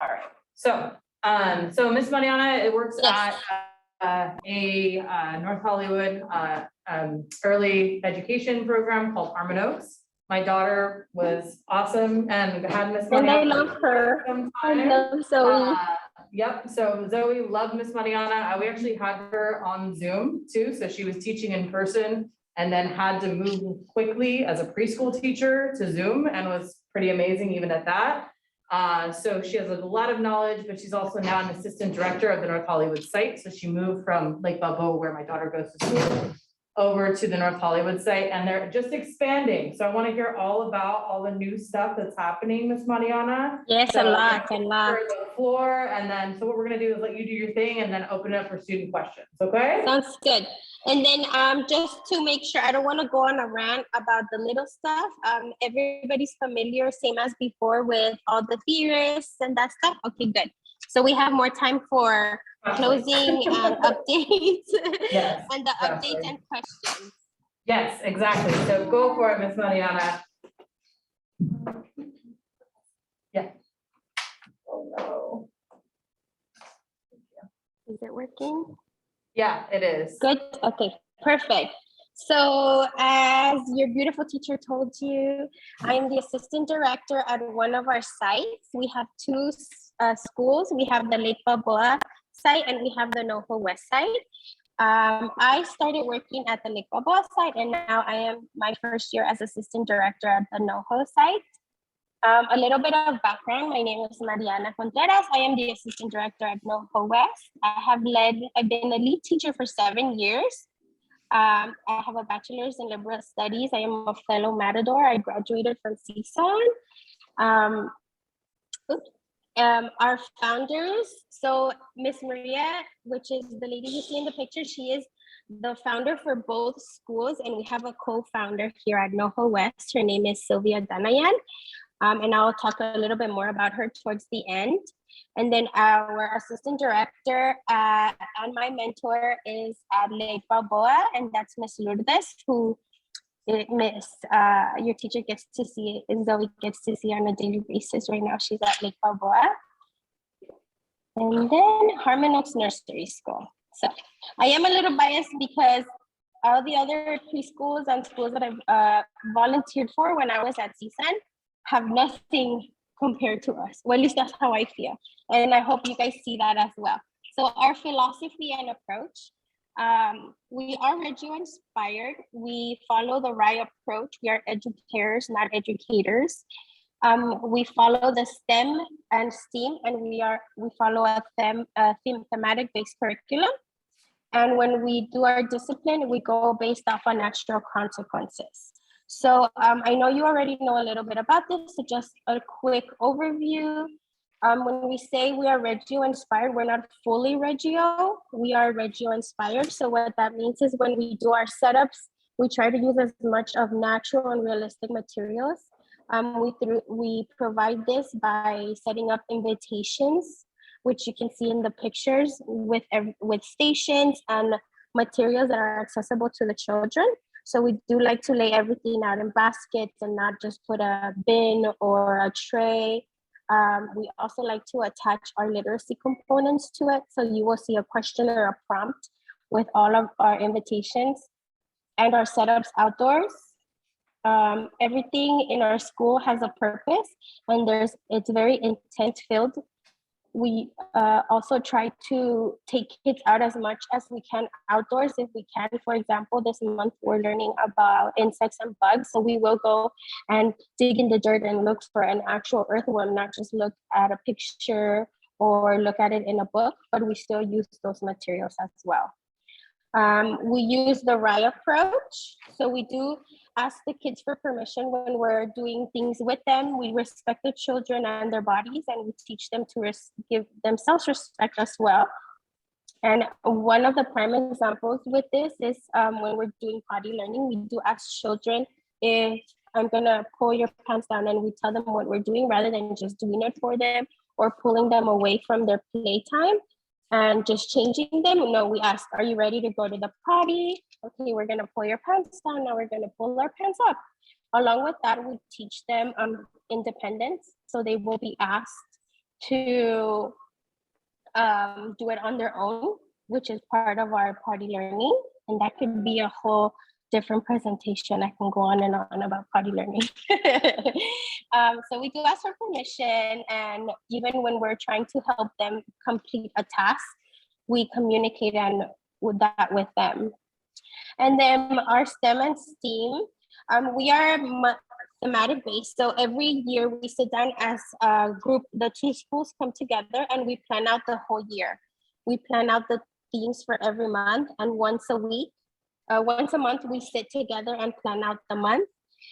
All right. So Miss Mariana, it works Yes. at a North Hollywood early education program called Armin Oaks. My daughter was awesome and had Miss And I Mariana. love her. I love Zoe. Yep. So Zoe loved Miss Mariana. We actually had her on Zoom too. So she was teaching in person and then had to move quickly as a preschool teacher to Zoom and was pretty amazing even at that. So she has a lot of knowledge, but she's also now an assistant director of the North Hollywood site. So she moved from Lake Balboa, where my daughter goes to school, over to the North Hollywood site, and they're just expanding. So I want to hear all about all the new stuff that's happening, Miss Mariana. Yes, So a lot. the floor, and then so what we're gonna do is let you do your thing and then open it up for student questions, okay? Sounds good. And then just to make sure, I don't want to go on a rant about the little stuff. Everybody's familiar, same as before, with all the theorists and that stuff. Okay, good. So we have more time for closing and updates. Yes, and the exactly. updates and questions. Yes, exactly. So go for it, Miss Mariana. Yeah. Oh no. Is it working? Yeah, it is. Good. Okay, perfect. So as your beautiful teacher told you, I am the assistant director at one of our sites. We have two schools. We have the Lake Balboa site and we have the NoHo West site. I started working at the Lake Balboa site and now I am my first year as assistant director at the NoHo site. A little bit of background. My name is Mariana Contreras. I am the assistant director at NoHo West. I've been a lead teacher for 7 years. I have a bachelor's in liberal studies. I am a fellow Matador. I graduated from CSUN. Our founders, so Miss Maria, which is the lady you see in the picture, she is the founder for both schools, and we have a co-founder here at NoHo West. Her name is Sylvia Danayan. And I'll talk a little bit more about her towards the end. And then our assistant director and my mentor is at Lake Balboa, and that's Miss Lourdes, who your teacher gets to see, and Zoe gets to see on a daily basis. Right now, she's at Lake Balboa. And then Harmon Oaks Nursery School. So I am a little biased because all the other preschools and schools that I've volunteered for when I was at CSUN have nothing compared to us. Well, at least that's how I feel. And I hope you guys see that as well. So our philosophy and approach, we are Reggio inspired. We follow the right approach. We are educators, not educators. We follow the STEM and STEAM, and we follow a thematic based curriculum. And when we do our discipline, we go based off on natural consequences. So I know you already know a little bit about this, so just a quick overview. When we say we are Reggio inspired, we're not fully Reggio, we are Reggio inspired. So what that means is when we do our setups, we try to use as much of natural and realistic materials. We provide this by setting up invitations, which you can see in the pictures with stations and materials that are accessible to the children. So we do like to lay everything out in baskets and not just put a bin or a tray. We also like to attach our literacy components to it. So you will see a question or a prompt with all of our invitations and our setups outdoors. Everything in our school has a purpose and it's very intent filled. We also try to take kids out as much as we can outdoors if we can. For example, this month we're learning about insects and bugs. So we will go and dig in the dirt and look for an actual earthworm, not just look at a picture or look at it in a book, but we still use those materials as well. We use the right approach. So we do ask the kids for permission when we're doing things with them. We respect the children and their bodies, and we teach them to give themselves respect as well. And one of the prime examples with this is when we're doing potty learning, we do ask children if I'm gonna pull your pants down, and we tell them what we're doing rather than just doing it for them or pulling them away from their playtime and just changing them. No, we ask, are you ready to go to the potty? Okay, we're gonna pull your pants down, now we're gonna pull our pants up. Along with that, we teach them independence. So they will be asked to do it on their own, which is part of our party learning. And that could be a whole different presentation. I can go on and on about party learning. So we do ask for permission, and even when we're trying to help them complete a task, we communicate and with them. And then our STEM and STEAM, we are thematic based. So every year we sit down as a group, the two schools come together and we plan out the whole year. We plan out the themes for every month, and once a month we sit together and plan out the month.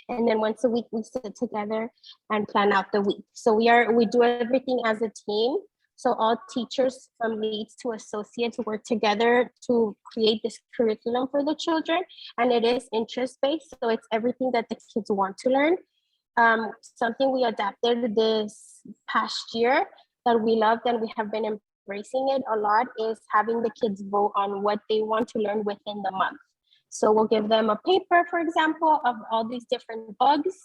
And then once a week we sit together and plan out the week. So we do everything as a team. So all teachers from leads to associates work together to create this curriculum for the children. And it is interest-based, so it's everything that the kids want to learn. Something we adapted this past year that we loved and we have been embracing it a lot is having the kids vote on what they want to learn within the month. So we'll give them a paper, for example, of all these different bugs,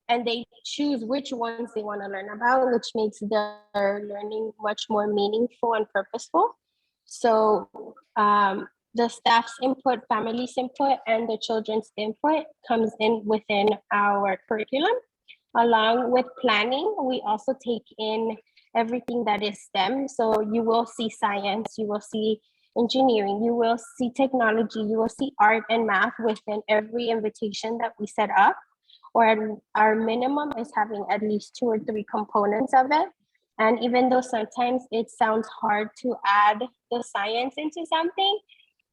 and they choose which ones they want to learn about, which makes their learning much more meaningful and purposeful. So the staff's input, family's input, and the children's input comes in within our curriculum. Along with planning, we also take in everything that is STEM. So you will see science, you will see engineering, you will see technology, you will see art and math within every invitation that we set up. Or our minimum is having at least 2 or 3 components of it. And even though sometimes it sounds hard to add the science into something,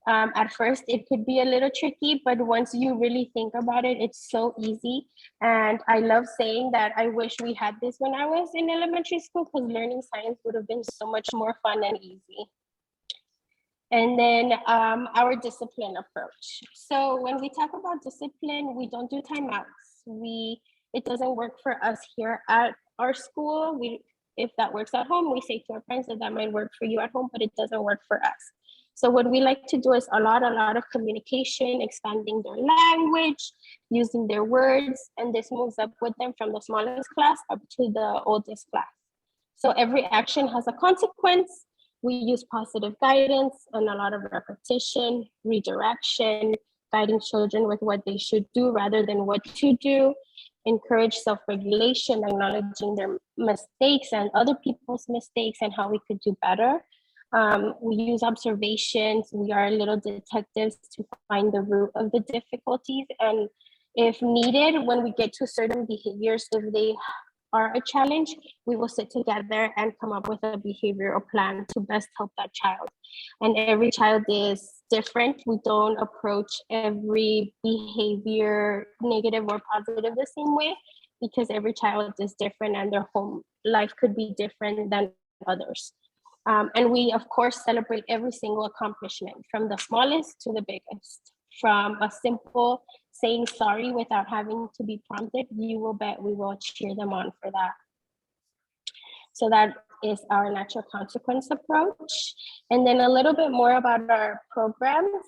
at first it could be a little tricky, but once you really think about it, it's so easy. And I love saying that I wish we had this when I was in elementary school, because learning science would have been so much more fun and easy. And then our discipline approach. So when we talk about discipline, we don't do timeouts. It doesn't work for us here at our school. If that works at home, we say to our friends that might work for you at home, but it doesn't work for us. So what we like to do is a lot of communication, expanding their language, using their words, and this moves up with them from the smallest class up to the oldest class. So every action has a consequence. We use positive guidance and a lot of repetition, redirection, guiding children with what they should do rather than what to do, encourage self-regulation, acknowledging their mistakes and other people's mistakes and how we could do better. We use observations. We are little detectives to find the root of the difficulties. And if needed, when we get to certain behaviors, if they are a challenge, we will sit together and come up with a behavioral plan to best help that child. And every child is different. We don't approach every behavior, negative or positive, the same way, because every child is different and their home life could be different than others. And we, of course, celebrate every single accomplishment, from the smallest to the biggest. From a simple saying sorry without having to be prompted, you will bet we will cheer them on for that. So that is our natural consequence approach. And then a little bit more about our programs.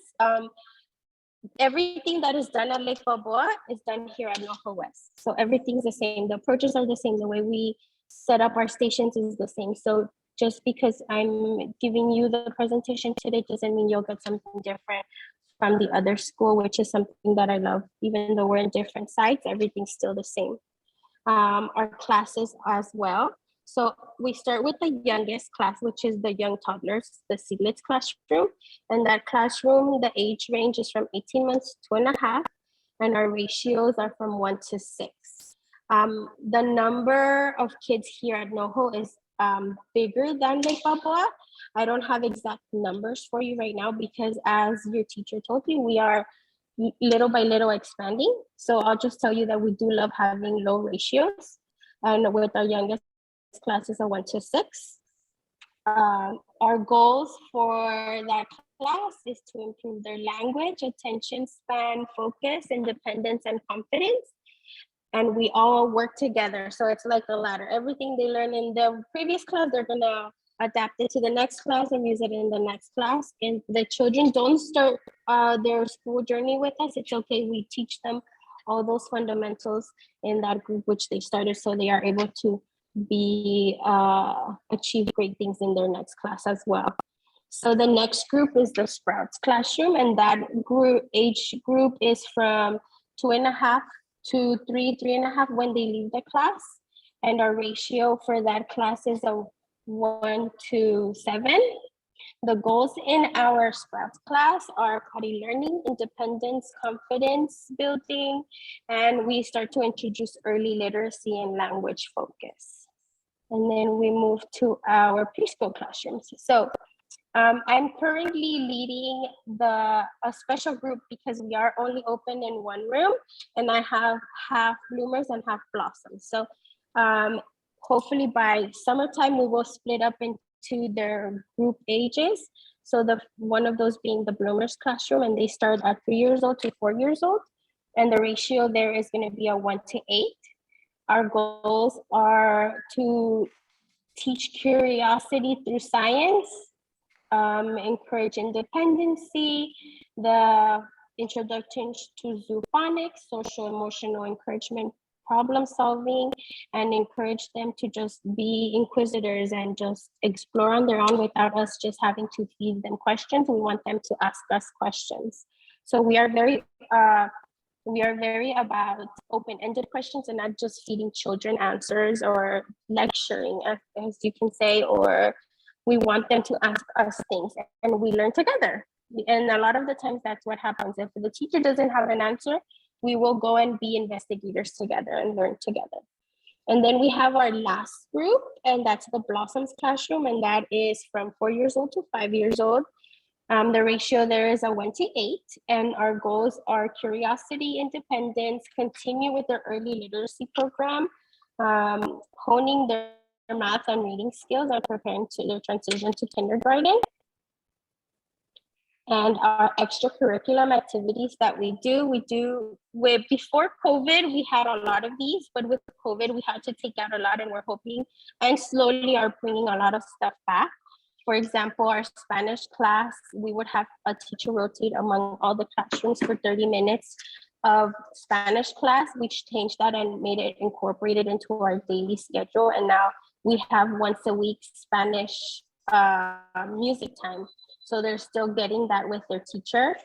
Everything that is done at Lake Balboa is done here at NoHo West. So everything's the same. The approaches are the same. The way we set up our stations is the same. So just because I'm giving you the presentation today doesn't mean you'll get something different from the other school, which is something that I love. Even though we're in different sites, everything's still the same. Our classes as well. So we start with the youngest class, which is the young toddlers, the seedlets classroom. And that classroom, the age range is from 18 months to 2.5, and our ratios are from 1 to 6. The number of kids here at NoHo is bigger than Lake Balboa. I don't have exact numbers for you right now because, as your teacher told you, we are little by little expanding. So I'll just tell you that we do love having low ratios, and with our youngest classes are 1 to 6. Our goals for that class is to improve their language, attention span, focus, independence, and confidence. And we all work together. So it's like a ladder. Everything they learn in the previous class, they're gonna adapt it to the next class and use it in the next class. And the children don't start their school journey with us. It's okay, we teach them all those fundamentals in that group which they started, so they are able to achieve great things in their next class as well. So the next group is the Sprouts classroom, and that age group is from 2.5 to 3.5 when they leave the class. And our ratio for that class is a 1:7. The goals in our Sprouts class are potty learning, independence, confidence building, and we start to introduce early literacy and language focus. And then we move to our preschool classrooms. So I'm currently leading a special group because we are only open in one room, and I have half bloomers and half blossoms. So hopefully by summertime, we will split up into their group ages. So one of those being the bloomers classroom, and they start at 3 years old to 4 years old. And the ratio there is going to be a 1:8. Our goals are to teach curiosity through science, encourage independency, the introduction to zoophonics, social emotional encouragement, problem solving, and encourage them to just be inquisitors and just explore on their own without us just having to feed them questions. We want them to ask us questions. So we are very about open-ended questions and not just feeding children answers or lecturing, as you can say, or we want them to ask us things and we learn together. And a lot of the times that's what happens. If the teacher doesn't have an answer, we will go and be investigators together and learn together. And then we have our last group, and that's the Blossoms classroom, and that is from 4 years old to 5 years old. The ratio there is a 1:8, and our goals are curiosity, independence, continue with their early literacy program, honing their math and reading skills, and preparing to their transition to kindergarten. And our extracurriculum activities that we do with, before COVID, we had a lot of these, but with COVID, we had to take out a lot, and we're hoping and slowly are bringing a lot of stuff back. For example, our Spanish class, we would have a teacher rotate among all the classrooms for 30 minutes of Spanish class. We changed that and made it incorporated into our daily schedule. And now we have once a week Spanish music time. So they're still getting that with their teacher,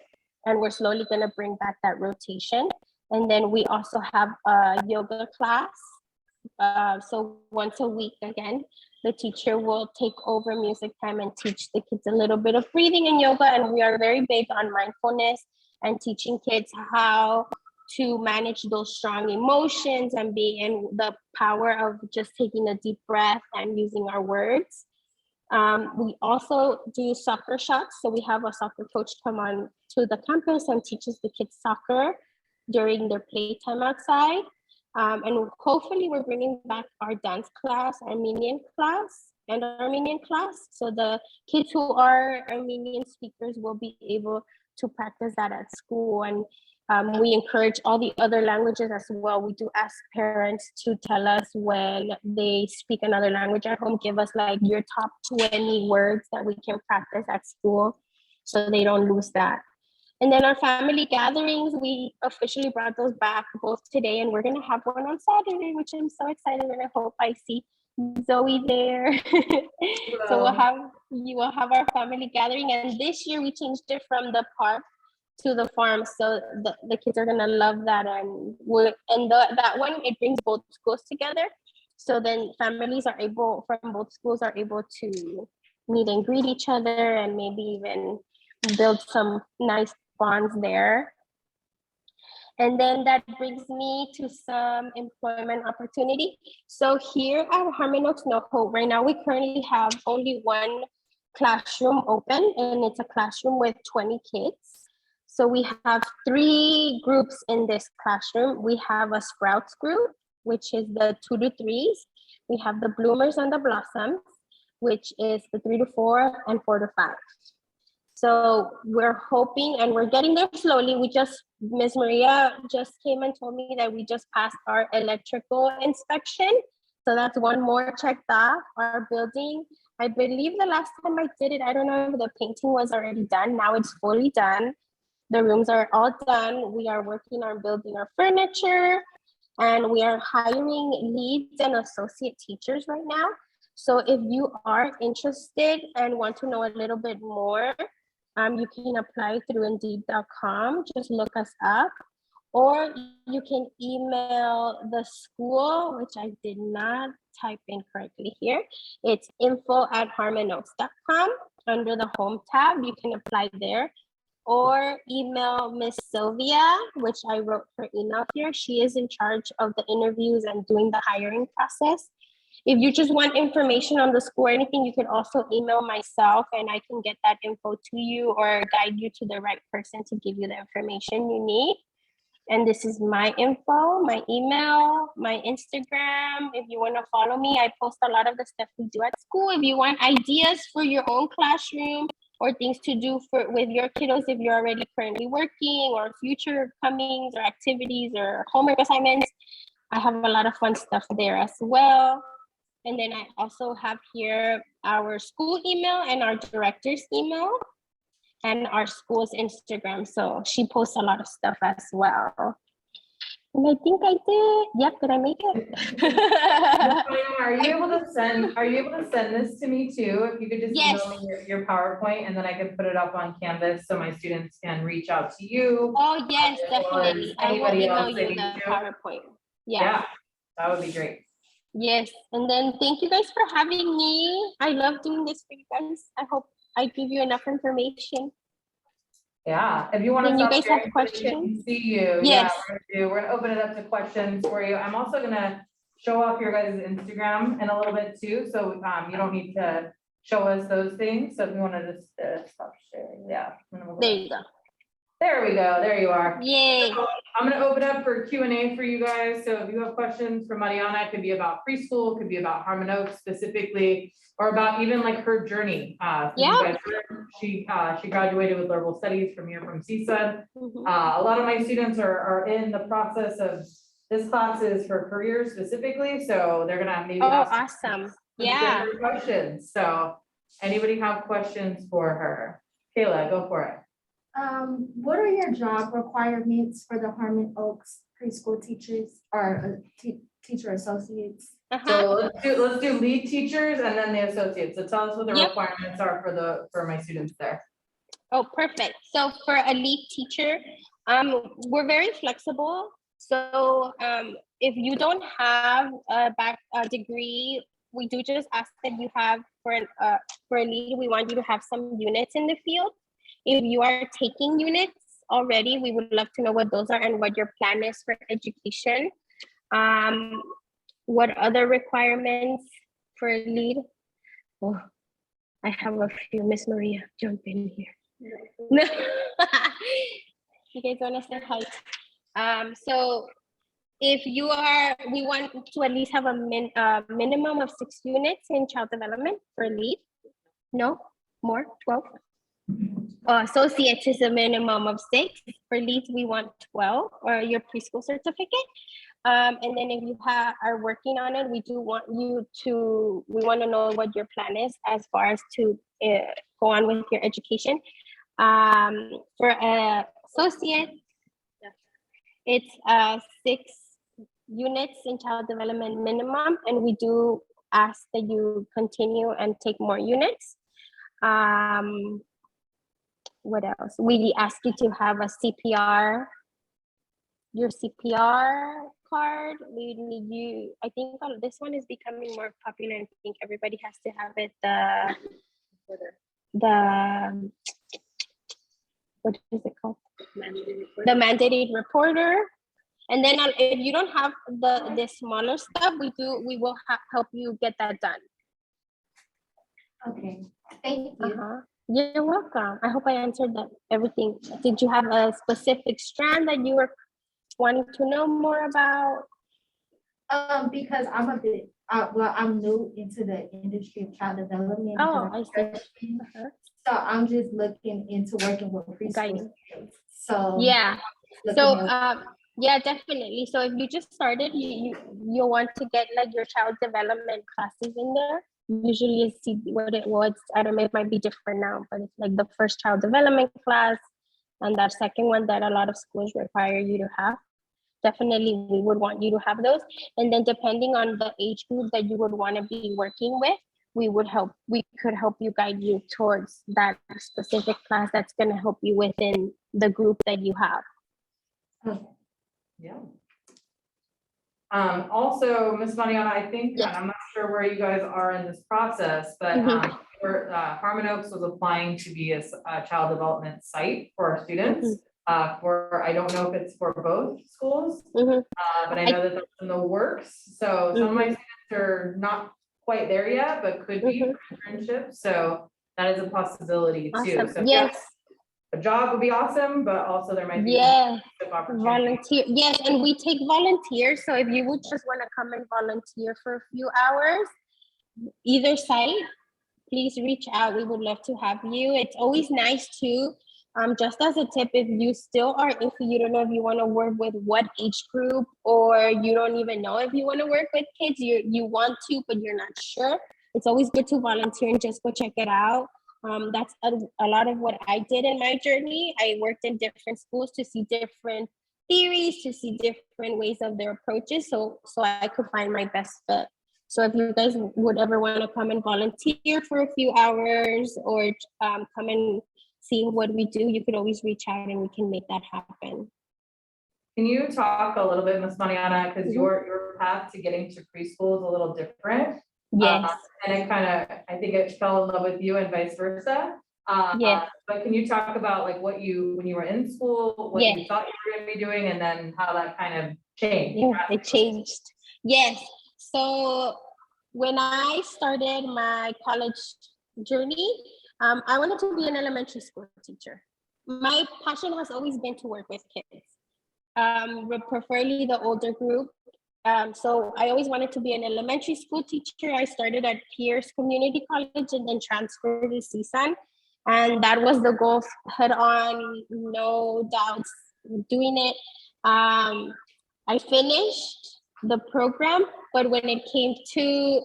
and we're slowly gonna bring back that rotation. And then we also have a yoga class. So once a week, again, the teacher will take over music time and teach the kids a little bit of breathing and yoga. And we are very big on mindfulness and teaching kids how to manage those strong emotions and the power of just taking a deep breath and using our words. We also do soccer shots. So we have a soccer coach come on to the campus and teaches the kids soccer during their playtime outside. And hopefully we're bringing back our dance class, Armenian class. So the kids who are Armenian speakers will be able to practice that at school. And we encourage all the other languages as well. We do ask parents to tell us when they speak another language at home, give us like your top 20 words that we can practice at school so they don't lose that. And then our family gatherings, we officially brought those back both today, and we're gonna have one on Saturday, which I'm so excited, and I hope I see Zoe there. So you will have our family gathering, and this year we changed it from the park to the farm, so the kids are gonna love that, and that one, it brings both schools together. So then families from both schools are able to meet and greet each other, and maybe even build some nice bonds there. And then that brings me to some employment opportunity. So here at Harmon Oaks NoHo, right now we currently have only one classroom open, and it's a classroom with 20 kids. So we have 3 groups in this classroom. We have a Sprouts group, which is the 2 to 3s. We have the Bloomers and the Blossoms, which is the 3 to 4 and 4 to 5. So we're hoping, and we're getting there slowly. Ms. Maria just came and told me that we just passed our electrical inspection. So that's one more checked off. Our building, I believe the last time I did it, I don't know if the painting was already done. Now it's fully done. The rooms are all done. We are working on building our furniture. and we are hiring leads and associate teachers right now. So if you are interested and want to know a little bit more, you can apply through Indeed.com. Just look us up, or you can email the school, which I did not type in correctly here. It's info@harmonoaks.com. Under the home tab, you can apply there, or email Miss Sylvia, which I wrote her email here. She is in charge of the interviews and doing the hiring process. If you just want information on the school or anything, you can also email myself and I can get that info to you or guide you to the right person to give you the information you need. And this is my info, my email, my Instagram. If you want to follow me, I post a lot of the stuff we do at school. If you want ideas for your own classroom or things to do with your kiddos, if you're already currently working, or future comings or activities or homework assignments, I have a lot of fun stuff there as well. And then I also have here our school email and our director's email and our school's Instagram. So she posts a lot of stuff as well. And I think I did. Yep, did I make it? Are you able to send this to me too? If you could just Yes. email me your PowerPoint, and then I can put it up on Canvas so my students can reach out to you. Oh, yes, as well as definitely. I will anybody email else you they the need to. PowerPoint. Yeah, that would be great. Yes, and then thank you guys for having me. I love doing this for you guys. I hope I give you enough information. Yeah, if you want to Then you stop guys sharing have so we can questions? see you. Yes. Yeah, we're gonna open it up to questions for you. I'm also gonna show off your guys' Instagram in a little bit too, so you don't need to show us those things. So if you want to just stop sharing, yeah. There you go. There we go. There you are. Yay. So I'm gonna open up for Q&A for you guys. So if you have questions for Mariana, it could be about preschool, it could be about Harmon Oaks specifically, or about even like her journey. So you guys heard, she graduated with liberal studies from CSUN. Mhm. A lot of my students are in the process of, this class is for careers specifically, so they're gonna maybe ask Awesome. some Yeah. different questions. So anybody have questions for her? Kayla, go for it. What are your job requirements for the Harmon Oaks preschool teachers or teacher associates? So let's do lead teachers and then the associates. So tell us what the Yep. requirements are for my students there. Oh, perfect. So for a lead teacher, we're very flexible. So if you don't have a degree, we do just ask that you have for a lead, we want you to have some units in the field. If you are taking units already, we would love to know what those are and what your plan is for education. What other requirements for a lead? Oh, I have a few. Miss Maria, jump in here. No. You guys want to say hi? So if you are, we want to at least have a minimum of 6 units in child development for lead. No, more, 12. Associates is a minimum of 6. For leads, we want 12 or your preschool certificate. And then if you are working on it, we want to know what your plan is as far as to go on with your education. For associate, it's 6 units in child development minimum, and we do ask that you continue and take more units. What else? We ask you to have a CPR, your CPR card. We need you, I think this one is becoming more popular. I think everybody has to have it. What is it called? The mandated reporter. And then if you don't have the smaller stuff, we will help you get that done. Okay, thank you. You're welcome. I hope I answered everything. Did you have a specific strand that you were wanting to know more about? Because I'm I'm new into the industry of child development. Oh, I see. So I'm just looking into working with preschool. So yeah. So yeah, definitely. So if you just started, you'll want to get like your child development classes in there. Usually you see what it was. I don't know, it might be different now, but it's like the first child development class and that second one that a lot of schools require you to have. definitely we would want you to have those. And then depending on the age group that you would want to be working with, we could help you guide you towards that specific class that's going to help you within the group that you have. Yeah. Also, Ms. Mariana, I think, Yes. and I'm not sure where you guys are in this process, but Mhm. Harmon Oaks was applying to be a child development site for our students. I don't know if it's for both schools, Mhm. but I know that that's in the works. So some of my students are not quite there yet, but could be for internships. So that is a possibility too. Awesome. So Yes. a job would be awesome, but also there might be Yes. some opportunity. Volunteer. Yes, and we take volunteers. So if you would just want to come and volunteer for a few hours, either site, please reach out. We would love to have you. It's always nice to, just as a tip, if you still are iffy, you don't know if you want to work with what age group, or you don't even know if you want to work with kids, you want to, but you're not sure. It's always good to volunteer and just go check it out. That's a lot of what I did in my journey. I worked in different schools to see different theories, to see different ways of their approaches, so I could find my best fit. So if you guys would ever want to come and volunteer for a few hours, or come and see what we do, you could always reach out and we can make that happen. Can you talk a little bit, Ms. Mariana, because your path to getting to preschool is a little different. Yes. And it kind of, I think it fell in love with you and vice versa. Yes. But can you talk about like when you were in school, what you thought you were going to be doing, and then how that kind of changed? Yeah, it changed. Yes. So when I started my college journey, I wanted to be an elementary school teacher. My passion has always been to work with kids, preferably the older group. So I always wanted to be an elementary school teacher. I started at Pierce Community College and then transferred to CSUN. And that was the goal, head on, no doubts, doing it. I finished the program, but when it came to,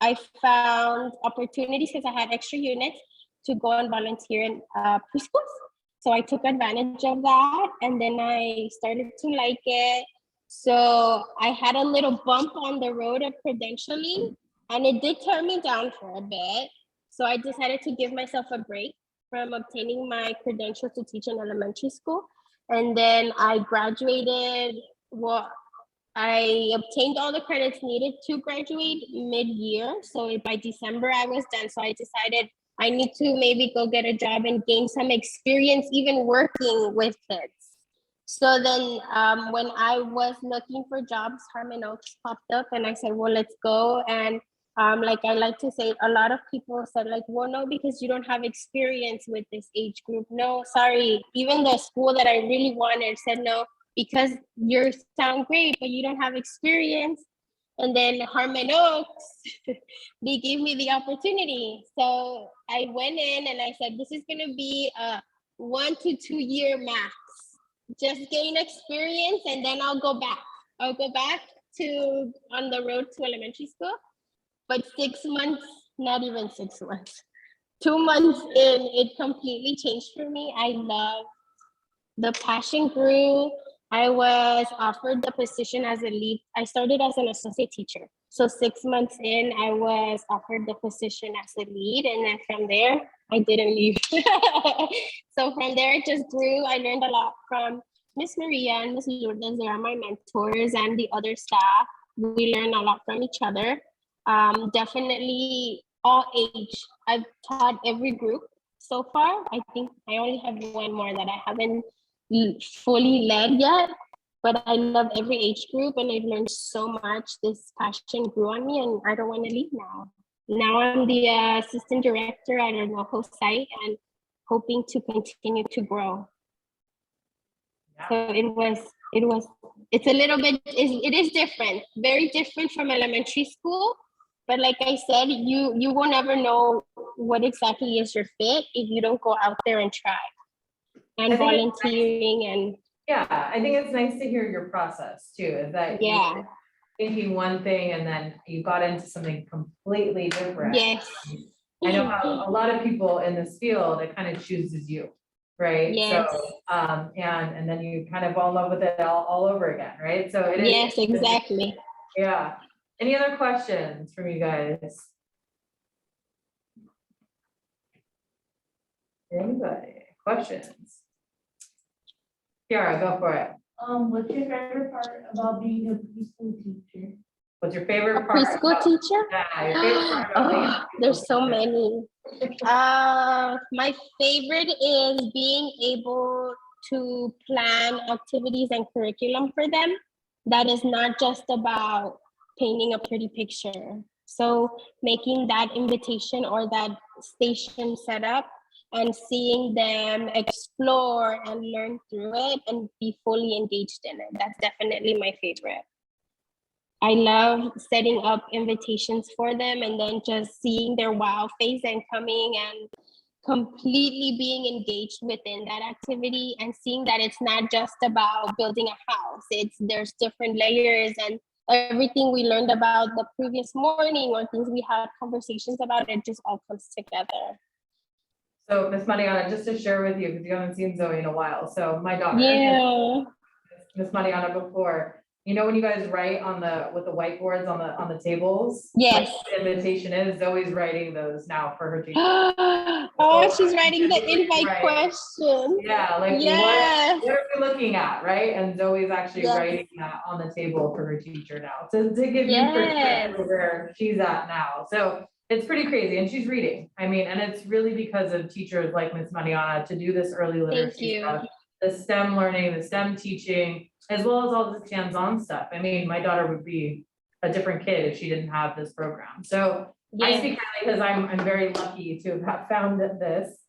I found opportunities because I had extra units to go and volunteer in preschools. So I took advantage of that, and then I started to like it. So I had a little bump on the road of credentialing, and it did turn me down for a bit. So I decided to give myself a break from obtaining my credentials to teach in elementary school. And then I graduated. Well, I obtained all the credits needed to graduate mid-year. So by December, I was done. So I decided I need to maybe go get a job and gain some experience, even working with kids. So then when I was looking for jobs, Harmon Oaks popped up, and I said, well, let's go. And like I like to say, a lot of people said like, well, no, because you don't have experience with this age group. No, sorry. Even the school that I really wanted said no, because you sound great, but you don't have experience. And then Harmon Oaks, they gave me the opportunity. So I went in and I said, this is gonna be a 1 to 2 year max. Just gain experience, and then I'll go back. I'll go back to on the road to elementary school. But 6 months, not even 6 months, 2 months in, it completely changed for me. I love the passion grew. I was offered the position as a lead. I started as an associate teacher. So 6 months in, I was offered the position as a lead. And then from there, I didn't leave. So from there, it just grew. I learned a lot from Miss Maria and Miss Lourdes. They are my mentors, and the other staff. We learn a lot from each other. Definitely all age. I've taught every group so far. I think I only have one more that I haven't fully led yet, but I love every age group, and I've learned so much. This passion grew on me, and I don't want to leave now. Now I'm the assistant director at a local site and hoping to continue to grow. So it's a little bit, it is different, very different from elementary school. But like I said, you will never know what exactly is your fit if you don't go out there and try. And volunteering and I think it's nice to hear your process too, is that you're thinking one thing and then you got into something completely different. Yes. I know how a lot of people in this field, it kind of chooses you, right? Yes. So, and then you kind of fall in love with it all over again, right? So it is. Yes, exactly. Yeah. Any other questions from you guys? Anybody? Questions? Kiara, go for it. What's your favorite part about being a preschool teacher? What's your A favorite part? preschool teacher? Yeah, your favorite part about being a Oh, preschool there's so teacher. many. My favorite is being able to plan activities and curriculum for them. That is not just about painting a pretty picture. So making that invitation or that station set up and seeing them explore and learn through it and be fully engaged in it. That's definitely my favorite. I love setting up invitations for them and then just seeing their wow face and coming and completely being engaged within that activity and seeing that it's not just about building a house. There's different layers and everything we learned about the previous morning or things we had conversations about, it just all comes together. So Miss Mariana, just to share with you, because you haven't seen Zoe in a while. So my daughter, Yeah. Miss Mariana before, you know, when you guys write on with the whiteboards on the tables? Yes. Like the invitation is, Zoe's writing those now for her teacher. Oh, she's writing the invite Right. question. Yeah, like Yes. what are we looking at, right? And Zoe's actually Yes. writing that on the table for her teacher now to give you Yes. perspective of where she's at now. So it's pretty crazy, and she's reading. I mean, and it's really because of teachers like Miss Mariana to do this early literacy you. stuff, the STEM learning, the STEM teaching, as well as all this hands-on stuff. I mean, my daughter would be a different kid if she didn't have this program. So I Yes. speak highly because I'm very lucky to have found this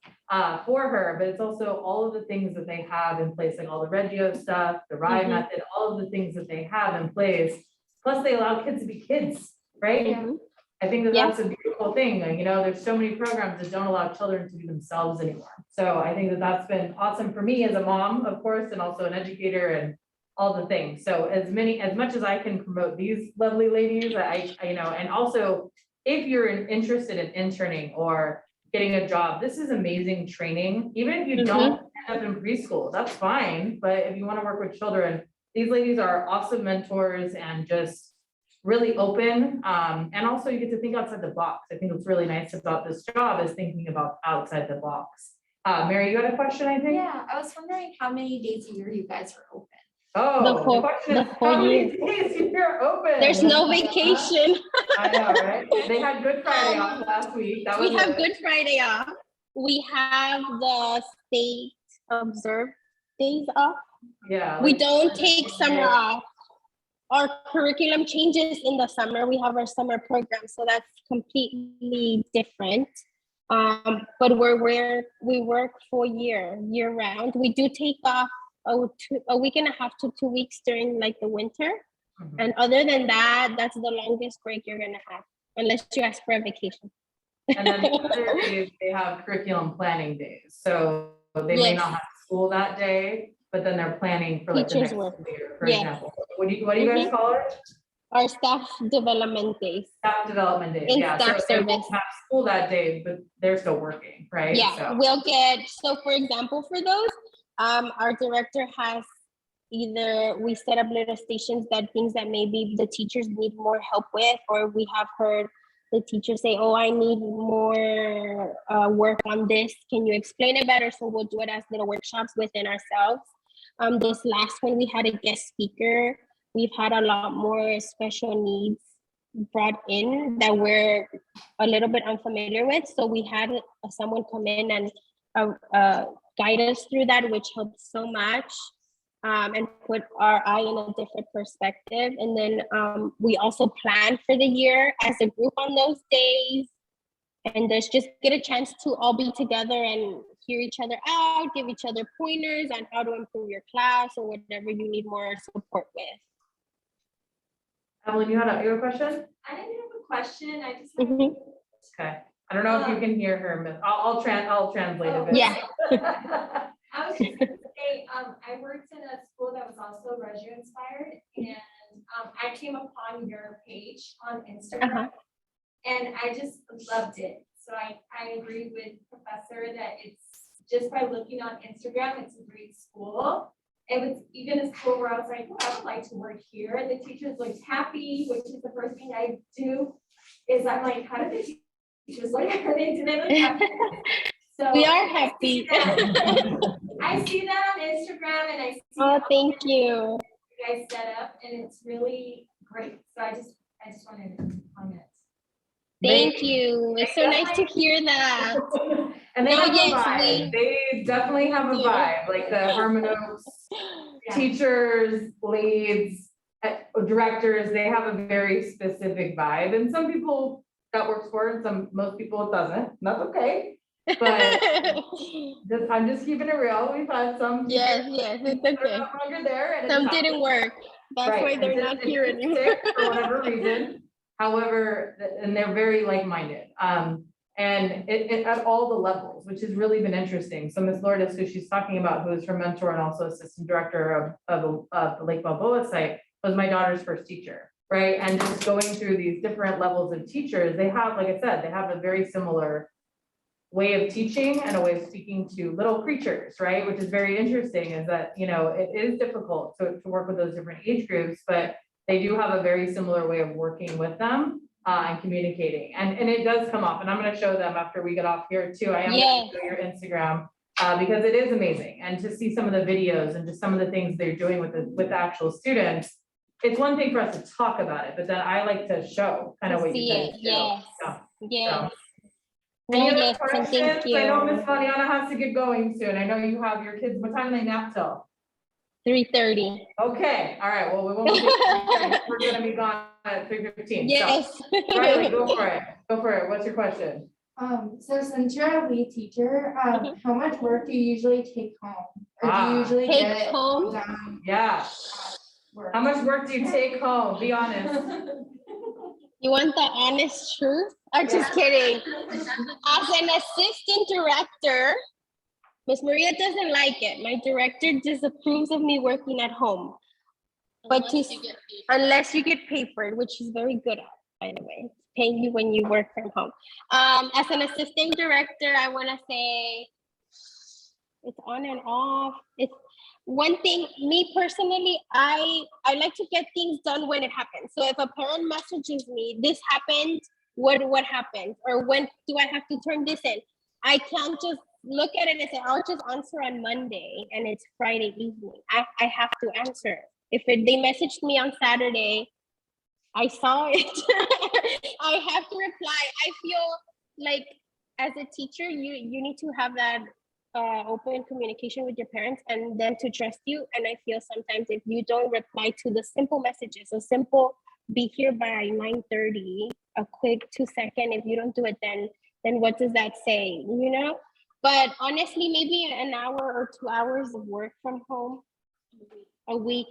for her, but it's also all of the things that they have in place, like all the Reggio stuff, the RIE method, all of the things that they have in place. Plus they allow kids to be kids, right? Mhm. I think that Yeah. that's a beautiful thing. Like, you know, there's so many programs that don't allow children to be themselves anymore. So I think that that's been awesome for me as a mom, of course, and also an educator and all the things. So as much as I can promote these lovely ladies, I you know, and also if you're interested in interning or getting a job, this is amazing training. Even if you don't end up in preschool, that's fine. But if you want to work with children, these ladies are awesome mentors and just really open. And also you get to think outside the box. I think what's really nice about this job is thinking about outside the box. Mary, you had a question, I think? Yeah, I was wondering how many days a year you guys are open. Oh, the question is how many days you're open? There's no vacation. I know, right? They had Good Friday off last week. That was We have Good Friday off. We have the state observed days off. Yeah. We don't take summer off. Our curriculum changes in the summer. We have our summer program, so that's completely different. But we work full year round. We do take off a week and a half to 2 weeks during like the winter. And other than that, that's the longest break you're gonna have, unless you ask for a vacation. And then the other days, they have curriculum planning days. So they may not have school that day, but then they're planning for like the next work. year, for example. What do you guys call it? Our staff development days. Staff development days, In yeah. staff So they service. won't have school that day, but they're still working, right? Yeah, So we'll so for example, for those, our director has either we set up little stations that things that maybe the teachers need more help with, or we have heard the teacher say, oh, I need more work on this. Can you explain it better? So we'll do it as little workshops within ourselves. This last one, we had a guest speaker. We've had a lot more special needs brought in that we're a little bit unfamiliar with. So we had someone come in and guide us through that, which helped so much. And put our eye in a different perspective. And then we also plan for the year as a group on those days. And just get a chance to all be together and hear each other out, give each other pointers on how to improve your class or whatever you need more support with. Evelyn, you had a question? I didn't have a question. I just Okay. I don't know if you can hear her. I'll translate a bit. Yeah. I was just gonna say, I worked in a school that was also Reggio inspired, and I came upon your page on Instagram, and I just loved it. So I agree with Professor that it's just by looking on Instagram, it's a great school. It was even a school where I was like, oh, I would like to work here. The teachers looked happy, which is the first thing I do, is I'm like, how do the teachers look? Do they look happy? So We are I see happy. that. I see that on Instagram and I see Oh, how thank you. you guys set up and it's really great. So I just wanted to comment. Thank you. It's so nice to hear that. And they No, have a yes, vibe. They definitely have a Thank you. vibe, like the Harmon Oaks Yeah. teachers, leads, directors, they have a very specific vibe. And some people that works for it, most people it doesn't. And that's okay. But I'm just keeping it real. We've had some. Yes, teachers it's that are okay. no longer there. And it Some just didn't work. That's Right, why they're it's not just- here it's anymore. sick for whatever reason. However, and they're very like-minded. And it at all the levels, which has really been interesting. So Miss Lourdes, who she's talking about, who is her mentor and also assistant director of the Lake Balboa site, was my daughter's first teacher, right? And just going through these different levels of teachers, they have, like I said, they have a very similar way of teaching and a way of speaking to little creatures, right? Which is very interesting, is that, you know, it is difficult to work with those different age groups, but they do have a very similar way of working with them and communicating. And it does come up, and I'm gonna show them after we get off here too. I am gonna show your Instagram because it is amazing. And to see some of the videos and just some of the things they're doing with the actual students, it's one thing for us to talk about it, but then I like to show kind of what you See guys it, do. yes. Yeah. Yes. Any No, other yes, and questions? thank I know Miss you. Mariana has to get going soon. I know you have your kids. What time do they nap till? 3:30. Okay, all right, well, we won't be, we're gonna be gone at 3:15. Yes. Riley, go for it. What's your question? So since you're a lead teacher, how much work do you usually take home? Or do you usually Take get it home? done? Yeah, Work? how much work do you take home? Be honest. You want the honest truth? I'm just kidding. As an assistant director, Miss Maria doesn't like it. My director disapproves of me working at home. But unless you get paid for it, which she's very good at, by the way, paying you when you work from home. As an assistant director, I want to say it's on and off. It's one thing, me personally, I like to get things done when it happens. So if a parent messages me, this happened, what happened? Or when do I have to turn this in? I can't just look at it and say, I'll just answer on Monday and it's Friday evening. I have to answer. If they messaged me on Saturday, I saw it. I have to reply. I feel like as a teacher, you need to have that open communication with your parents and them to trust you. And I feel sometimes if you don't reply to the simple messages, a simple be here by 9:30, a quick 2-second, if you don't do it, then what does that say, you know? But honestly, maybe an hour or 2 hours of work from home a week.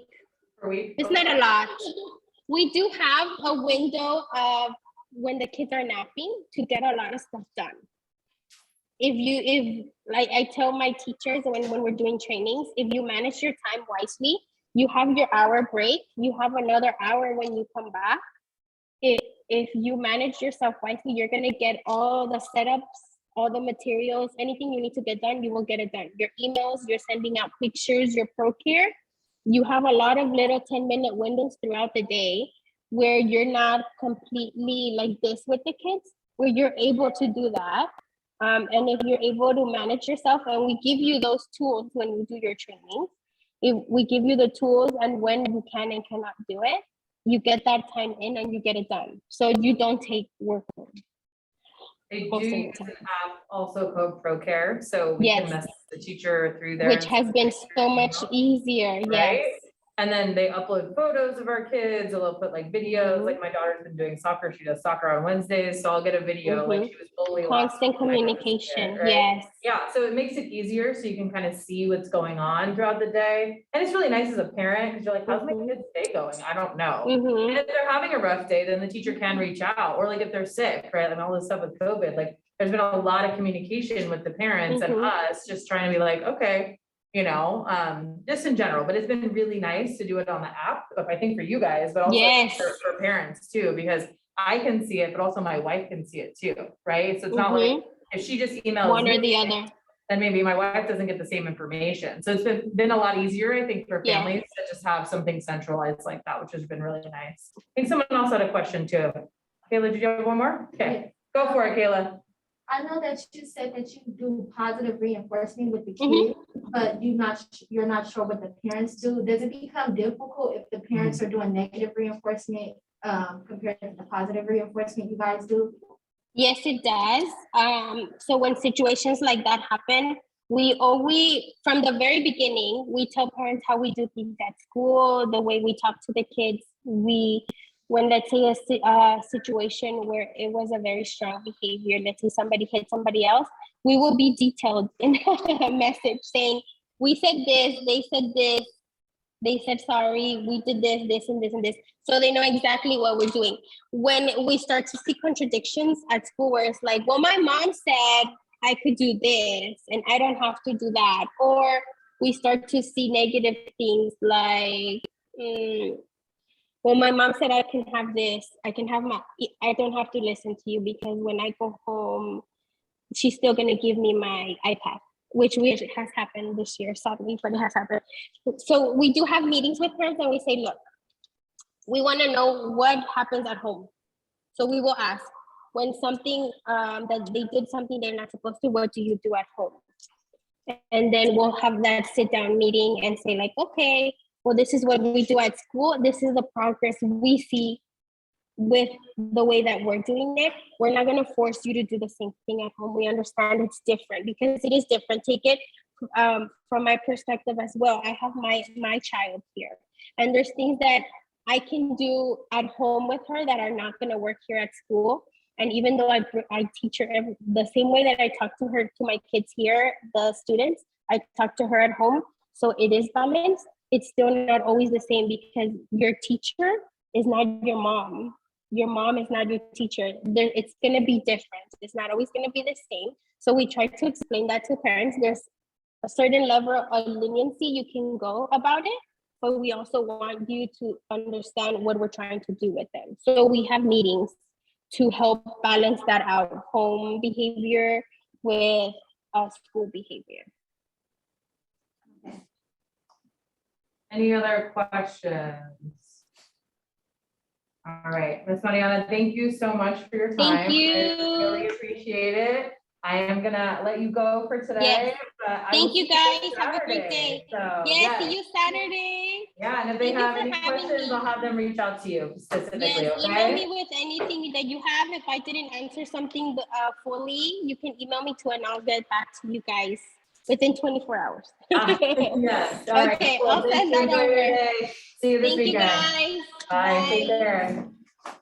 Per week? It's not a lot. We do have a window of when the kids are napping to get a lot of stuff done. If like I tell my teachers when we're doing trainings, if you manage your time wisely, you have your hour break, you have another hour when you come back. If you manage yourself wisely, you're gonna get all the setups, all the materials, anything you need to get done, you will get it done. Your emails, you're sending out pictures, your ProCare, you have a lot of little 10-minute windows throughout the day where you're not completely like this with the kids, where you're able to do that. And if you're able to manage yourself, and we give you those tools when you do your training, if we give you the tools and when you can and cannot do it, you get that time in and you get it done. So you don't take work home. They Most do of the use an time. app also called ProCare, so we can Yes. message the teacher through there. Which has been so much easier, Right? yes. And then they upload photos of our kids, or they'll put like videos, like my daughter's been doing soccer, she does soccer on Wednesdays, so I'll get a video, like she was fully. Constant communication, yes. Yeah, so it makes it easier, so you can kind of see what's going on throughout the day. And it's really nice as a parent, because you're like, how's my kid's day going? I don't know. And if they're having a rough day, then the teacher can reach out, or like if they're sick, right, and all this stuff with COVID, like there's been a lot of communication with the parents and us, just trying to be like, okay, you know, just in general, but it's been really nice to do it on the app, I think for you guys, but also for parents too, because I can see it, but also my wife can see it too, right? So it's not like if she just emails one or me, the other. then maybe my wife doesn't get the same information. So it's been a lot easier, I think, for Yeah. families to just have something centralized like that, which has been really nice. I think someone else had a question too. Kayla, did you have one more? Okay, go for it, Kayla. I know that you said that you do positive reinforcement with the Mhm. kids, but you're not sure what the parents do. Does it become difficult if the parents are doing negative reinforcement compared to the positive reinforcement you guys do? Yes, it does. So when situations like that happen, we always, from the very beginning, we tell parents how we do things at school, the way we talk to the kids. When let's say a situation where it was a very strong behavior, let's say somebody hit somebody else, we will be detailed in a message saying, we said this, they said sorry, we did this, and this, and this. So they know exactly what we're doing. When we start to see contradictions at school where it's like, well, my mom said I could do this and I don't have to do that. Or we start to see negative things like, well, my mom said I can have this, I don't have to listen to you because when I go home, she's still gonna give me my iPad, which has happened this year, sadly, but it has happened. So we do have meetings with parents and we say, look, we wanna know what happens at home. So we will ask, when something, that they did something they're not supposed to, what do you do at home? And then we'll have that sit down meeting and say like, okay, well, this is what we do at school. This is the progress we see with the way that we're doing it. We're not going to force you to do the same thing at home. We understand it's different because it is different. Take it from my perspective as well. I have my child here, and there's things that I can do at home with her that are not going to work here at school. And even though I teach her the same way that I talk to her, to my kids here, the students, I talk to her at home. So it is balanced. It's still not always the same because your teacher is not your mom. Your mom is not your teacher. It's going to be different. It's not always going to be the same. So we try to explain that to parents. There's a certain level of leniency you can go about it, but we also want you to understand what we're trying to do with them. So we have meetings to help balance that out, home behavior with school behavior. Any other questions? All right, Ms. Mariana, thank you so much for your time. Thank you. I really appreciate it. I am gonna let you go for today. Yes. But I Thank will you see guys. Have a Saturday. great day. So, Yes, see you Saturday. Yeah, and if they Thank you have for any having questions, me. I'll have them reach out to you specifically, Yes, email me okay? with anything that you have. If I didn't answer something fully, you can email me too, and I'll get back to you guys within 24 hours. Yes, all right, Okay, cool. I'll Thank send you. that Enjoy your over. day. See you this Thank you weekend. guys. Bye, take Bye. care.